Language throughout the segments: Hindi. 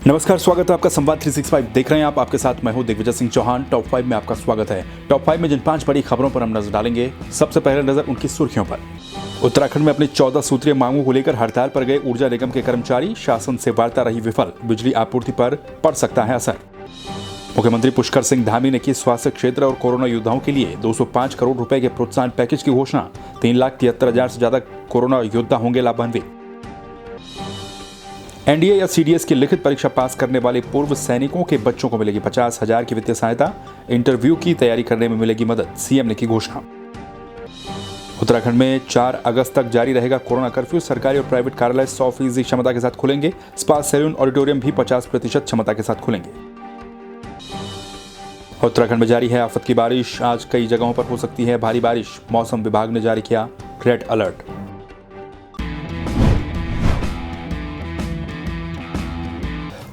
नमस्कार, स्वागत है आपका संवाद 365 देख रहे हैं आप। आपके साथ मैं हूं दिग्विजय सिंह चौहान। टॉप 5 में आपका स्वागत है। टॉप 5 में जिन 5 बड़ी खबरों पर हम नजर डालेंगे, सबसे पहले नजर उनकी सुर्खियों पर। उत्तराखंड में अपनी 14 सूत्रीय मांगों को लेकर हड़ताल पर गए ऊर्जा निगम के कर्मचारी, शासन से वार्ता रही विफल, बिजली आपूर्ति पर पड़ सकता है असर। मुख्यमंत्री पुष्कर सिंह धामी ने की स्वास्थ्य क्षेत्र और कोरोना योद्धाओं के लिए 205 करोड़ रुपए के प्रोत्साहन पैकेज की घोषणा। 3,73,000 से ज्यादा कोरोना योद्धा होंगे लाभान्वित। एनडीए या सीडीएस की लिखित परीक्षा पास करने वाले पूर्व सैनिकों के बच्चों को मिलेगी 50,000 की वित्तीय सहायता। इंटरव्यू की तैयारी करने में मिलेगी मदद, सीएम ने की घोषणा। उत्तराखंड में 4 अगस्त तक जारी रहेगा कोरोना कर्फ्यू। सरकारी और प्राइवेट कार्यालय 100% क्षमता के साथ खुलेंगे। स्पा, सैलून, ऑडिटोरियम भी 50% क्षमता के साथ खुलेंगे। उत्तराखंड में जारी है आफत की बारिश। आज कई जगहों पर हो सकती है भारी बारिश। मौसम विभाग ने जारी किया रेड अलर्ट।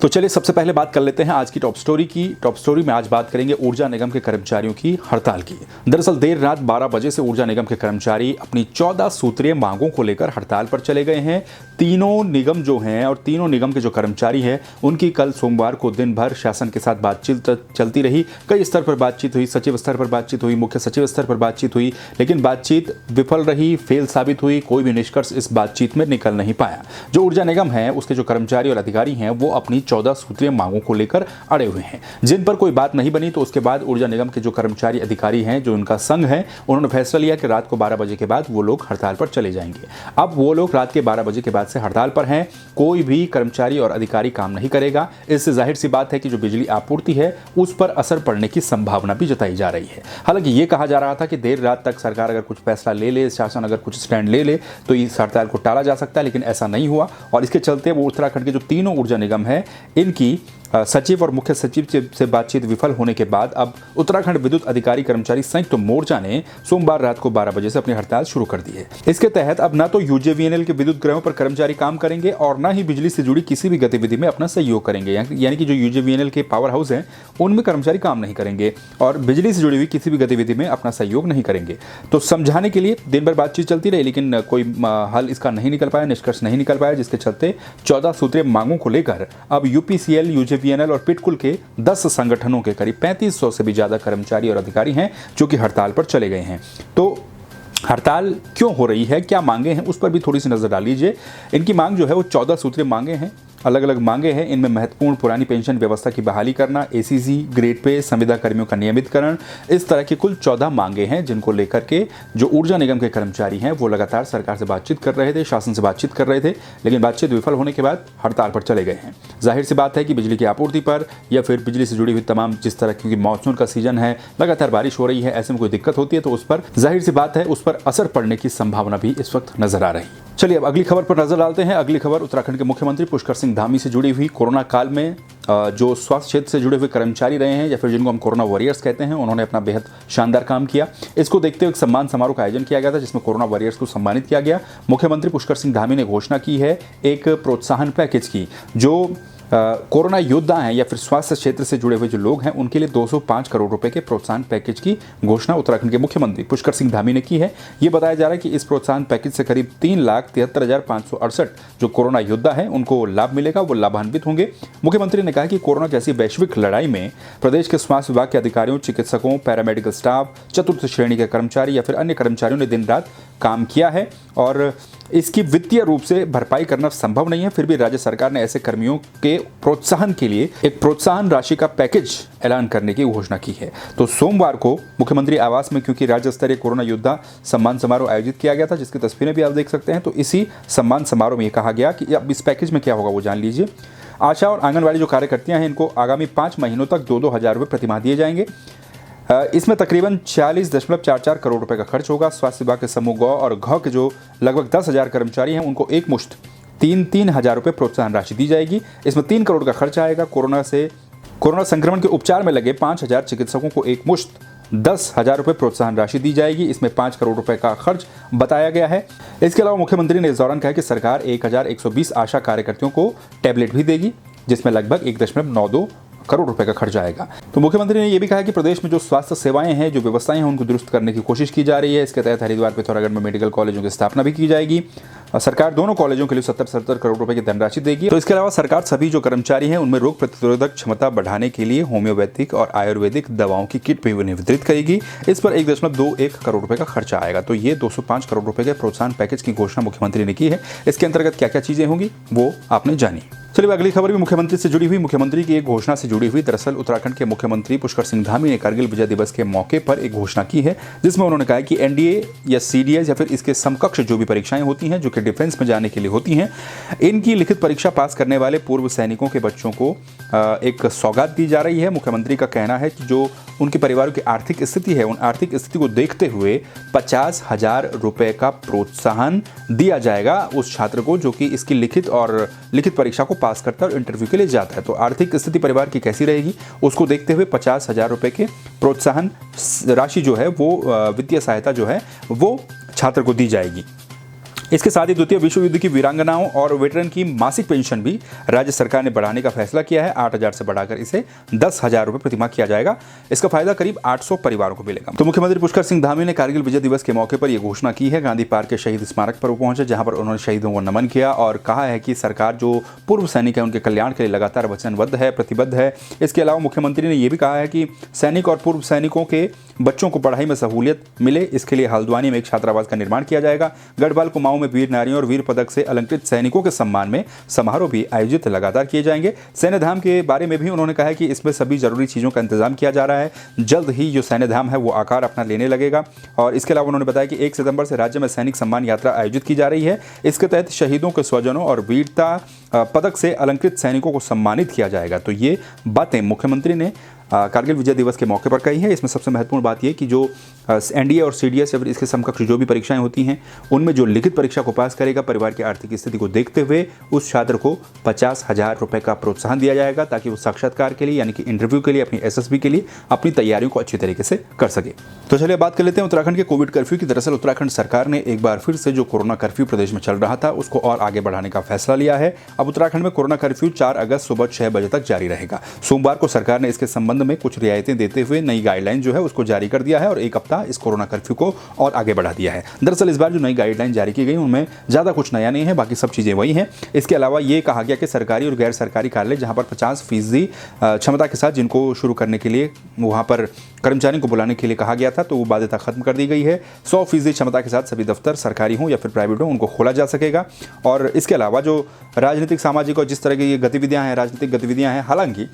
तो चलिए सबसे पहले बात कर लेते हैं आज की टॉप स्टोरी की। टॉप स्टोरी में आज बात करेंगे ऊर्जा निगम के कर्मचारियों की हड़ताल की। दरअसल देर रात 12 बजे से ऊर्जा निगम के कर्मचारी अपनी 14 सूत्रीय मांगों को लेकर हड़ताल पर चले गए हैं। तीनों निगम जो हैं और तीनों निगम के जो कर्मचारी हैं, उनकी कल सोमवार को दिन भर शासन के साथ बातचीत चलती रही। कई स्तर पर बातचीत हुई, सचिव स्तर पर बातचीत हुई, मुख्य सचिव स्तर पर बातचीत हुई, लेकिन बातचीत विफल रही, फेल साबित हुई। कोई भी निष्कर्ष इस बातचीत में निकल नहीं पाया। जो ऊर्जा निगम है उसके जो कर्मचारी और अधिकारी हैं वो अपनी 14 सूत्रीय मांगों को लेकर अड़े हुए हैं, जिन पर कोई बात नहीं बनी। तो उसके बाद ऊर्जा निगम के जो कर्मचारी अधिकारी हैं, जो उनका संघ है, उन्होंने फैसला लिया कि रात को 12 बजे के बाद वो लोग हड़ताल पर चले जाएंगे। अब वो लोग रात के 12 बजे के बाद से हड़ताल पर हैं। कोई भी कर्मचारी और अधिकारी काम नहीं करेगा। इससे जाहिर सी बात है कि जो बिजली आपूर्ति है उस पर असर पड़ने की संभावना भी जताई जा रही है। हालांकि ये कहा जा रहा था कि देर रात तक सरकार अगर कुछ फैसला ले ले, शासन अगर कुछ स्टैंड ले ले तो इस हड़ताल को टाला जा सकता है, लेकिन ऐसा नहीं हुआ। और इसके चलते वो उत्तराखंड के जो तीनों ऊर्जा निगम है, इनकी सचिव और मुख्य सचिव से बातचीत विफल होने के बाद अब उत्तराखंड विद्युत अधिकारी कर्मचारी संयुक्त मोर्चा ने सोमवार रात को 12 बजे से अपनी हड़ताल शुरू कर दी है। इसके तहत अब न तो यूजेवीएनएल के विद्युत ग्रहों पर कर्मचारी काम करेंगे और न ही बिजली से जुड़ी किसी भी गतिविधि में अपना सहयोग करेंगे। यानी कि जो यूजेवीएनएल के पावर हाउस हैं उनमें कर्मचारी काम नहीं करेंगे और बिजली से जुड़ी हुई किसी भी गतिविधि में अपना सहयोग नहीं करेंगे। तो समझाने के लिए दिन भर बातचीत चलती रही, लेकिन कोई हल इसका नहीं निकल पाया, निष्कर्ष नहीं निकल पाया, जिसके चलते 14 सूत्रीय मांगों को लेकर अब यूपीसीएल, यूजेवीएनएल और पिटकुल के 10 संगठनों के करीब 3500 से भी ज्यादा कर्मचारी और अधिकारी हैं जो कि हड़ताल पर चले गए हैं। तो हड़ताल क्यों हो रही है, क्या मांगे हैं, उस पर भी थोड़ी सी नजर डाल लीजिए। इनकी मांग जो है वो 14 सूत्रीय मांगे हैं, अलग अलग मांगे हैं। इनमें महत्वपूर्ण पुरानी पेंशन व्यवस्था की बहाली करना, एसीसी ग्रेड पे संविदा कर्मियों का नियमितकरण, इस तरह की कुल 14 मांगे हैं जिनको लेकर के जो ऊर्जा निगम के कर्मचारी हैं वो लगातार सरकार से बातचीत कर रहे थे, शासन से बातचीत कर रहे थे, लेकिन बातचीत विफल होने के बाद हड़ताल पर चले गए हैं। जाहिर सी बात है कि बिजली की आपूर्ति पर या फिर बिजली से जुड़ी हुई तमाम, जिस तरह की मानसून का सीजन है, लगातार बारिश हो रही है, ऐसे में कोई दिक्कत होती है तो उस पर जाहिर सी बात है उस पर असर पड़ने की संभावना भी इस वक्त नजर आ रही है। चलिए अब अगली खबर पर नजर डालते हैं। अगली खबर उत्तराखंड के मुख्यमंत्री पुष्कर सिंह धामी से जुड़ी हुई। कोरोना काल में जो स्वास्थ्य क्षेत्र से जुड़े हुए कर्मचारी रहे हैं या फिर जिनको हम कोरोना वॉरियर्स कहते हैं, उन्होंने अपना बेहद शानदार काम किया। इसको देखते हुए एक सम्मान समारोह का आयोजन किया गया था जिसमें कोरोना वॉरियर्स को सम्मानित किया गया। मुख्यमंत्री पुष्कर सिंह धामी ने घोषणा की है एक प्रोत्साहन पैकेज की। जो कोरोना योद्धा हैं या फिर स्वास्थ्य क्षेत्र से जुड़े हुए जो लोग हैं उनके लिए 205 करोड़ रुपए के प्रोत्साहन पैकेज की घोषणा उत्तराखंड के मुख्यमंत्री पुष्कर सिंह धामी ने की है। ये बताया जा रहा है कि इस प्रोत्साहन पैकेज से करीब 3,73,568 जो कोरोना योद्धा हैं उनको लाभ मिलेगा, वो लाभान्वित होंगे। मुख्यमंत्री ने कहा कि कोरोना जैसी वैश्विक लड़ाई में प्रदेश के स्वास्थ्य विभाग के अधिकारियों, चिकित्सकों, पैरामेडिकल स्टाफ, चतुर्थ श्रेणी के कर्मचारी या फिर अन्य कर्मचारियों ने दिन रात काम किया है और इसकी वित्तीय रूप से भरपाई करना संभव नहीं है। फिर भी राज्य सरकार ने ऐसे कर्मियों के प्रोत्साहन के लिए एक प्रोत्साहन राशि का पैकेज ऐलान करने की घोषणा की है। तो सोमवार को मुख्यमंत्री आवास में क्योंकि राज्य स्तरीय कोरोना योद्धा सम्मान समारोह आयोजित किया गया था, जिसकी तस्वीरें भी आप देख सकते हैं, तो इसी सम्मान समारोह में यह कहा गया कि अब इस पैकेज में क्या होगा वो जान लीजिए। आशा और आंगनबाड़ी जो कार्यकर्तियां हैं इनको आगामी 5 महीनों तक 2-2 हज़ार रुपये प्रतिमाह दिए जाएंगे। इसमें तकरीबन 46.44 करोड़ रुपए का खर्च होगा। स्वास्थ्य विभाग के समूह गौ और घ के जो लगभग 10,000 कर्मचारी हैं उनको एक मुश्त 3-3 हज़ार रुपये प्रोत्साहन राशि दी जाएगी। इसमें 3 करोड़ का खर्च आएगा। कोरोना संक्रमण के उपचार में लगे 5,000 चिकित्सकों को एक मुश्त 10,000 रुपये प्रोत्साहन राशि दी जाएगी। इसमें 5 करोड़ रुपए का खर्च बताया गया है। इसके अलावा मुख्यमंत्री ने इस दौरान कहा कि सरकार 1,120 आशा कार्यकर्तियों को टैबलेट भी देगी, जिसमें लगभग 1.92 करोड़ रुपए का खर्च आएगा। तो मुख्यमंत्री ने यह भी कहा कि प्रदेश में जो स्वास्थ्य सेवाएं हैं, जो व्यवस्थाएं हैं, उनको दुरुस्त करने की कोशिश की जा रही है। इसके तहत हरिद्वार पिथौरागढ़ में मेडिकल कॉलेजों की स्थापना भी की जाएगी। सरकार दोनों कॉलेजों के लिए 70 करोड़ रुपए की धनराशि देगी। तो इसके अलावा सरकार सभी जो कर्मचारी हैं उनमें रोग प्रतिरोधक क्षमता बढ़ाने के लिए होम्योपैथिक और आयुर्वेदिक दवाओं की किट भी उन्हें वितरित करेगी। इस पर 1.21 करोड़ रुपए का खर्चा आएगा। तो ये 205 करोड़ रुपए के प्रोत्साहन पैकेज की घोषणा मुख्यमंत्री ने की है। इसके अंतर्गत क्या क्या चीजें होंगी वो आपने जानी। चलिए अगली खबर भी मुख्यमंत्री से जुड़ी हुई, मुख्यमंत्री की एक घोषणा से जुड़ी हुई। दरअसल उत्तराखंड के मुख्यमंत्री पुष्कर सिंह धामी ने कारगिल विजय दिवस के मौके पर एक घोषणा की है, जिसमें उन्होंने कहा कि एनडीए या सीडीएस या फिर इसके समकक्ष जो भी परीक्षाएं होती हैं, जो कि डिफेंस में जाने के लिए होती हैं, इनकी लिखित परीक्षा पास करने वाले पूर्व सैनिकों के बच्चों को एक सौगात दी जा रही है। मुख्यमंत्री का कहना है कि जो उनके परिवारों की आर्थिक स्थिति है, उन आर्थिक स्थिति को देखते हुए 50,000 रुपए का प्रोत्साहन दिया जाएगा उस छात्र को जो कि इसकी लिखित परीक्षा को पास करता है और इंटरव्यू के लिए जाता है। तो आर्थिक स्थिति परिवार की कैसी रहेगी उसको देखते हुए 50,000 रुपए के प्रोत्साहन राशि जो है वो वित्तीय सहायता जो है वो छात्र को दी जाएगी। इसके साथ ही द्वितीय विश्व युद्ध की वीरांगनाओं और वेटरन की मासिक पेंशन भी राज्य सरकार ने बढ़ाने का फैसला किया है। 8,000 से बढ़ाकर इसे 10,000 रुपए प्रतिमाह किया जाएगा। इसका फायदा करीब 800 परिवारों को मिलेगा। तो मुख्यमंत्री पुष्कर सिंह धामी ने कारगिल विजय दिवस के मौके पर यह घोषणा की है। गांधी पार्क के शहीद स्मारक पर वो पहुंचे, जहां पर उन्होंने शहीदों को नमन किया और कहा है कि सरकार जो पूर्व सैनिक है उनके कल्याण के लिए लगातार वचनबद्ध है, प्रतिबद्ध है। इसके अलावा मुख्यमंत्री ने यह भी कहा है कि सैनिक और पूर्व सैनिकों के बच्चों को पढ़ाई में सहूलियत मिले, इसके लिए हल्द्वानी में एक छात्रावास का निर्माण किया जाएगा। गढ़वाल कुमाऊं में वीर नारियों और वीर पदक से अलंकृत सैनिकों के सम्मान में समारोह भी आयोजित लगातार किए जाएंगे। सैन्य धाम के बारे में भी उन्होंने कहा है कि इसमें सभी जरूरी चीजों का इंतजाम किया जा रहा है। जल्द ही जो सैन्य धाम है वो आकार अपना लेने लगेगा। और इसके अलावा उन्होंने बताया कि 1 सितंबर से राज्य में सैनिक सम्मान यात्रा आयोजित की जा रही है। इसके तहत शहीदों के स्वजनों और वीरता पदक से अलंकृत सैनिकों को सम्मानित किया जाएगा। तो ये बातें मुख्यमंत्री ने कारगिल विजय दिवस के मौके पर कही है। इसमें सबसे महत्वपूर्ण बात यह कि जो एनडीए और सीडीएस या फिर इसके समकक्ष जो भी परीक्षाएं होती हैं उनमें जो लिखित परीक्षा को पास करेगा, परिवार की आर्थिक स्थिति को देखते हुए उस छात्र को 50,000 रुपए का प्रोत्साहन दिया जाएगा, ताकि वो साक्षात्कार के लिए यानी कि इंटरव्यू के लिए, अपनी एसएसबी के लिए अपनी तैयारियों को अच्छी तरीके से कर सके। तो चलिए बात कर लेते हैं उत्तराखंड के कोविड कर्फ्यू की। दरअसल उत्तराखंड सरकार ने एक बार फिर से जो कोरोना कर्फ्यू प्रदेश में चल रहा था उसको और आगे बढ़ाने का फैसला लिया है। अब उत्तराखंड में कोरोना कर्फ्यू 4 अगस्त सुबह 6 बजे तक जारी रहेगा। सोमवार को सरकार ने इसके संबंध में कुछ रियायतें देते हुए नई गाइडलाइन जो है उसको जारी कर दिया है और एक हफ्ता इस कोरोना कर्फ्यू को और आगे बढ़ा दिया है। दरअसल इस बार जो नई गाइडलाइन जारी की गई उनमें ज्यादा कुछ नया नहीं है, बाकी सब चीजें वही हैं। इसके अलावा ये कहा गया कि सरकारी और गैर सरकारी कार्यालय जहां पर 50% क्षमता के साथ जिनको शुरू करने के लिए वहां पर कर्मचारियों को बुलाने के लिए कहा गया था, तो वो बाध्यता खत्म कर दी गई है। 100% क्षमता के साथ सभी दफ्तर सरकारी हो या फिर प्राइवेट हो उनको खोला जा सकेगा। और इसके अलावा जो राजनीतिक, सामाजिक और जिस तरह की गतिविधियां हैं, राजनीतिक गतिविधियां हैं, हालांकि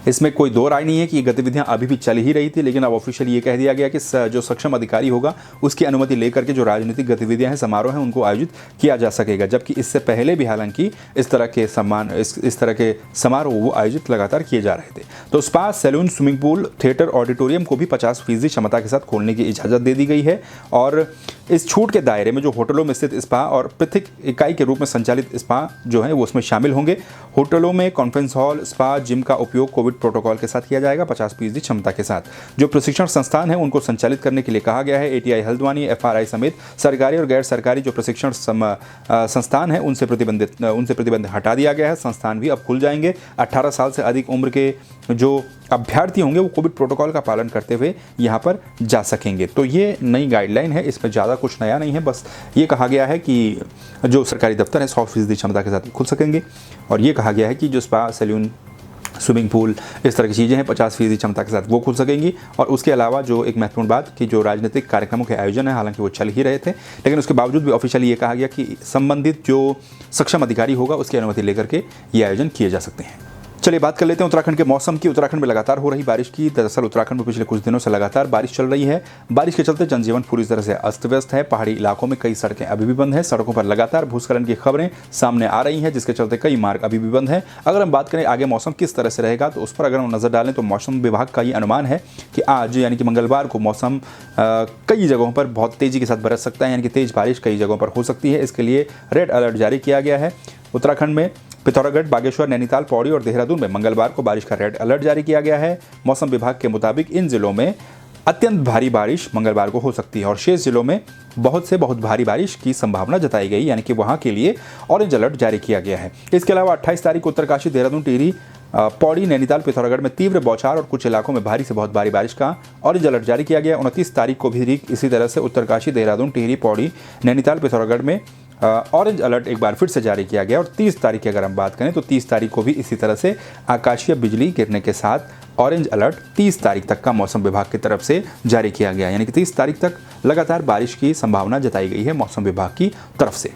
इसमें कोई दो राय नहीं है कि ये गतिविधियां अभी भी चल ही रही थी, लेकिन अब ऑफिशियल ये कह दिया गया कि जो सक्षम अधिकारी होगा उसकी अनुमति लेकर के जो राजनीतिक गतिविधियां हैं, समारोह हैं, उनको आयोजित किया जा सकेगा। जबकि इससे पहले भी हालांकि इस तरह के समारोह वो आयोजित लगातार किए जा रहे थे। तो spa, salon, swimming pool, theatre, auditorium को भी 50% क्षमता के साथ खोलने की इजाज़त दे दी गई है। और इस छूट के दायरे में जो होटलों में स्थित स्पा और पृथक इकाई के रूप में संचालित स्पा जो है वो उसमें शामिल होंगे। होटलों में कॉन्फ्रेंस हॉल, स्पा, जिम का उपयोग कोविड प्रोटोकॉल के साथ किया जाएगा 50% क्षमता के साथ। जो प्रशिक्षण संस्थान है उनको संचालित करने के लिए कहा गया है। एटीआई हल्द्वानी, एफआरआई समेत सरकारी और गैर सरकारी जो प्रशिक्षण संस्थान है उनसे प्रतिबंध हटा दिया गया है। संस्थान भी अब खुल जाएंगे। 18 साल से अधिक उम्र के जो अभ्यर्थी होंगे वो कोविड प्रोटोकॉल का पालन करते हुए यहाँ पर जा सकेंगे। तो ये नई गाइडलाइन है, इसमें ज़्यादा कुछ नया नहीं है। बस ये कहा गया है कि जो सरकारी दफ्तर है 100% क्षमता के साथ खुल सकेंगे। और ये कहा गया है कि जो स्पा, सैलून, स्विमिंग पूल, इस तरह की चीज़ें हैं 50% क्षमता के साथ वो खुल सकेंगी। और उसके अलावा जो एक महत्वपूर्ण बात कि जो राजनीतिक कार्यक्रमों के आयोजन है, हालांकि वो चल ही रहे थे, लेकिन उसके बावजूद भी ऑफिशियली ये कहा गया कि संबंधित जो सक्षम अधिकारी होगा उसकी अनुमति लेकर के ये आयोजन किए जा सकते हैं। चलिए बात कर लेते हैं उत्तराखंड के मौसम की। उत्तराखंड में लगातार हो रही बारिश की। दरअसल उत्तराखंड में पिछले कुछ दिनों से लगातार बारिश चल रही है। बारिश के चलते जनजीवन पूरी तरह से अस्त व्यस्त है। पहाड़ी इलाकों में कई सड़कें अभी भी बंद हैं। सड़कों पर लगातार भूस्खलन की खबरें सामने आ रही हैं, जिसके चलते कई मार्ग अभी भी बंद हैं। अगर हम बात करें आगे मौसम किस तरह से रहेगा, तो उस पर अगर हम नजर डालें तो मौसम विभाग का ये अनुमान है कि आज यानी कि मंगलवार को मौसम कई जगहों पर बहुत तेजी के साथ बरस सकता है, यानी कि तेज बारिश कई जगहों पर हो सकती है। इसके लिए रेड अलर्ट जारी किया गया है। उत्तराखंड में पिथौरागढ़, बागेश्वर, नैनीताल, पौड़ी और देहरादून में मंगलवार को बारिश का रेड अलर्ट जारी किया गया है। मौसम विभाग के मुताबिक इन जिलों में अत्यंत भारी बारिश मंगलवार को हो सकती है और शेष जिलों में बहुत से बहुत भारी बारिश की संभावना जताई गई, यानी कि वहां के लिए ऑरेंज अलर्ट जारी किया गया है। इसके अलावा 28 तारीख को उत्तरकाशी, देहरादून, टिहरी, पौड़ी, नैनीताल, पिथौरागढ़ में तीव्र बौछार और कुछ इलाकों में भारी से बहुत भारी बारिश का ऑरेंज अलर्ट जारी किया गया। 29 तारीख को भी इसी तरह से उत्तरकाशी, देहरादून, टिहरी, पौड़ी, नैनीताल, पिथौरागढ़ में ऑरेंज अलर्ट एक बार फिर से जारी किया गया। और 30 तारीख की अगर हम बात करें तो 30 तारीख को भी इसी तरह से आकाशीय बिजली गिरने के साथ ऑरेंज अलर्ट 30 तारीख तक का मौसम विभाग की तरफ से जारी किया गया। यानी कि 30 तारीख तक लगातार बारिश की संभावना जताई गई है मौसम विभाग की तरफ से।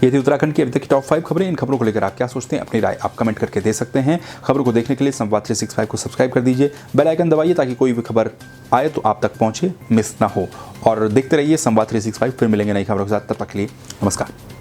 ये थी उत्तराखंड की अभी तक की टॉप 5 खबरें। इन खबरों को लेकर आप क्या सोचते हैं, अपनी राय आप कमेंट करके दे सकते हैं। खबरों को देखने के लिए संवाद 365 को सब्सक्राइब कर दीजिए, बेल आइकन दबाइए ताकि कोई भी खबर आए तो आप तक पहुंचे, मिस ना हो। और देखते रहिए संवाद 365। फिर मिलेंगे नई खबरों के साथ, तब तक के लिए नमस्कार।